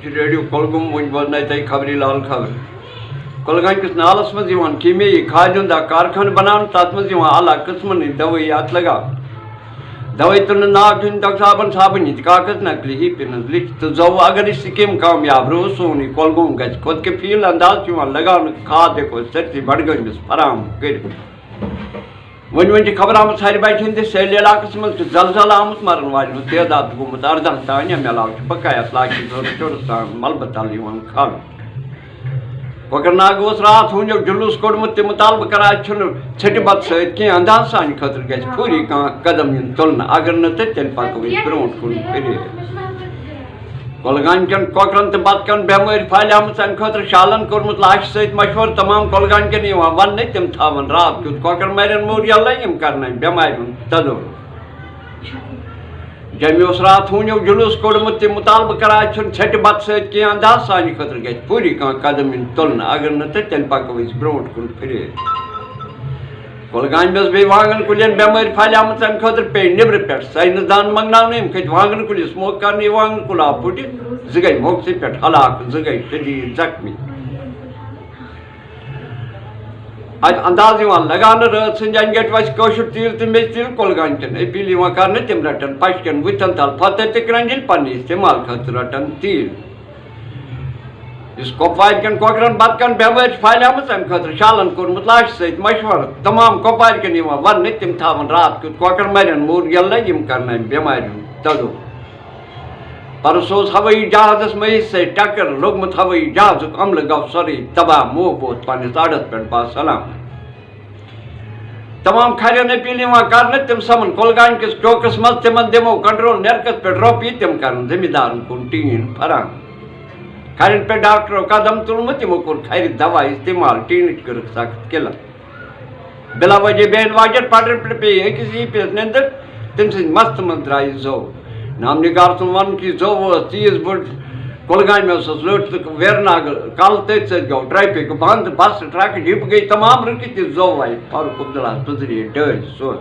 radio कोलगुम one बोजन तक खबरी लाल खबर कोलगान किस नालस मज कीमियाई खाद हूं कारखान बनान तथ मज आला किस्मन दवाई अत लगा दवाई तुन नाव चुन तक साबन कागज नकली ही पिन लिख तो जो अगर इस स्कीम कामयाब रो सोन कोलगुम गज खुद के फील अंदाज लगान खाद देखो सरसी बड़गमिस फराम कर वन खबर आम सारे बच्चे हंदिस सैल इलाकस मज जलजल आमुत मरन वाले तदाद गोमुत 18 तान अमे अलाव बकाया लाखि तान मलबह तल खल कोकरनाग रात हूं जुलूस कोड़मुत मुतालबह करान छट बत सह अंदाज सान खतर गि पूरी कदम तुलन अगर न तेल पको ब्रो कुन फिर कोलगान कन कोकरन तो बतकन बेमारी फालियाम अम खतर शालन कोर्मुत लाश सहित मशवर तमाम कोलगान कन वन तम थावन रात क्युत कोकर मरन मोर यम कर बेमार तदुर जमी रात हूं जुलूस कोड़मुत मुतालबह करान छट बत सहित अंदाज सान खतर गि पूरी कदम तुलन अगर न तेल पको ब्रो कुन फिर कोलगान बे वांगन कुलियन बेमारी फालियाम अम खतर पे निब्र पे साइंसदान मंगन खत वांगन कुलिस स्मोक कर वांगन कुल आव फुट गई मौके पे हलाक गई शदीद जख्मी अंदाज लगान रात सन गट वस कशुर तिल तो मे तिल कोलगान कन अपील कर तम रटन पचकन बुतन तल फतर तो क्रंजिल पन्ने इस्तेमाल खतर रटन तिल इस कोपार कन कोकरन बतकन बेमारी फालियाम अम खतर शालन कोर्मुत लाश सहित मशवर तमाम कोपार कन वन तम थावन रात क्युत कोकर मरन मोर यम कर बेमार तदो परसों हवाई जहाजस मईस से टक्कर लोगमुत हवाई जहाज अमल गो सोरे तबाह मोहबूत पन्निस अड़स पे बासलाम तमाम खरन अपील कर तम समन कोलगान किस चौकस मज तम दिमो कंट्रोल नरकस पे रोपी तम कर जिम्मेदार कुन टीन फराम खरन पे डॉक्टरों कदम तुलमुत तमो कोर खैर दवा इस्तेमाल टीन कर सख्त किलत बिला वजह बेन वाजर पटर पे अकिस पे नंदर तम सद मस्त मज द्राय जो नाम निगार तुम वन कि जो वो तीज बुढ़ कोलगान में लट तो वेरनाग कल तथ गो ट्रैफिक बंद बस ट्रक डिप गई तमाम रुकित जो आई फारूक अब्दुल्ला तुजरी डल सो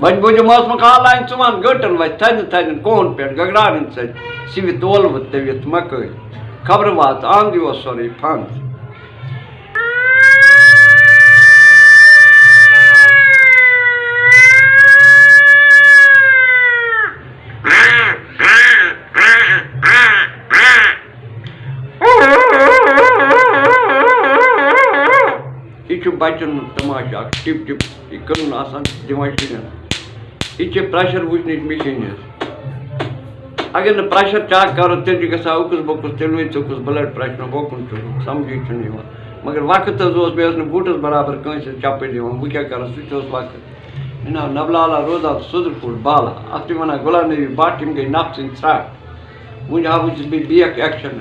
वन बुझ मौसम काल आन चुमान गटन वस थन थन कोन पे गगरान सिवि तोल तवित मक खबर वात आन दिवस सोरे फंद बचन तमाशा टिप टिप कन दिवान शुन यह प्रेशर वुचन मशीन अगर न प्रेशर चेक करो तेल गा उकुस बकुस तेल चुकुस ब्लड प्रेशर बोकुन समझी मगर वक्त मे बूटस बराबर कंस चपल बह क्या कर सह वक्त ना नबलाला रोजा सुदर फुट बाला अत वन गुलाम नबी भट्ट गई नफ सन थ्रट वन आव बेक एक्शन